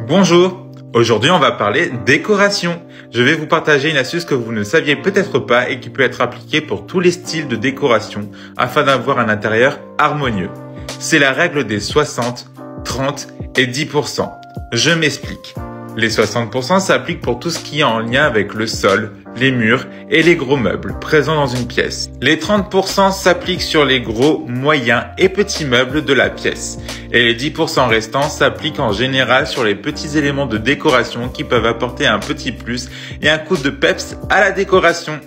Bonjour, aujourd'hui on va parler décoration. Je vais vous partager une astuce que vous ne saviez peut-être pas et qui peut être appliquée pour tous les styles de décoration afin d'avoir un intérieur harmonieux. C'est la règle des 60, 30 et 10%. Je m'explique. Les 60% s'appliquent pour tout ce qui est en lien avec le sol, les murs et les gros meubles présents dans une pièce. Les 30% s'appliquent sur les gros, moyens et petits meubles de la pièce. Et les 10% restants s'appliquent en général sur les petits éléments de décoration qui peuvent apporter un petit plus et un coup de peps à la décoration.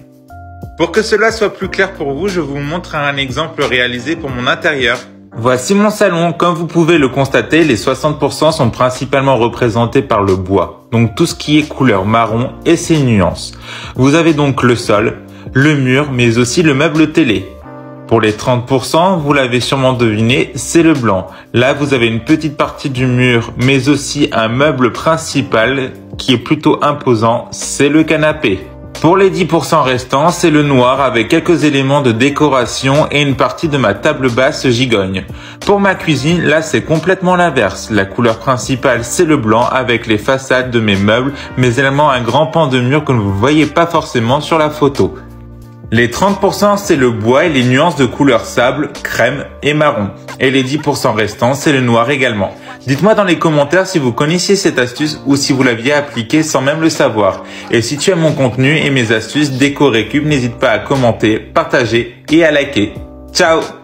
Pour que cela soit plus clair pour vous, je vous montre un exemple réalisé pour mon intérieur. Voici mon salon. Comme vous pouvez le constater, les 60% sont principalement représentés par le bois. Donc tout ce qui est couleur marron et ses nuances. Vous avez donc le sol, le mur, mais aussi le meuble télé. Pour les 30%, vous l'avez sûrement deviné, c'est le blanc. Là, vous avez une petite partie du mur, mais aussi un meuble principal qui est plutôt imposant, c'est le canapé. Pour les 10% restants, c'est le noir avec quelques éléments de décoration et une partie de ma table basse gigogne. Pour ma cuisine, là c'est complètement l'inverse. La couleur principale c'est le blanc avec les façades de mes meubles, mais également un grand pan de mur que vous ne voyez pas forcément sur la photo. Les 30% c'est le bois et les nuances de couleur sable, crème et marron. Et les 10% restants c'est le noir également. Dites-moi dans les commentaires si vous connaissiez cette astuce ou si vous l'aviez appliquée sans même le savoir. Et si tu aimes mon contenu et mes astuces Déco Récup, n'hésite pas à commenter, partager et à liker. Ciao!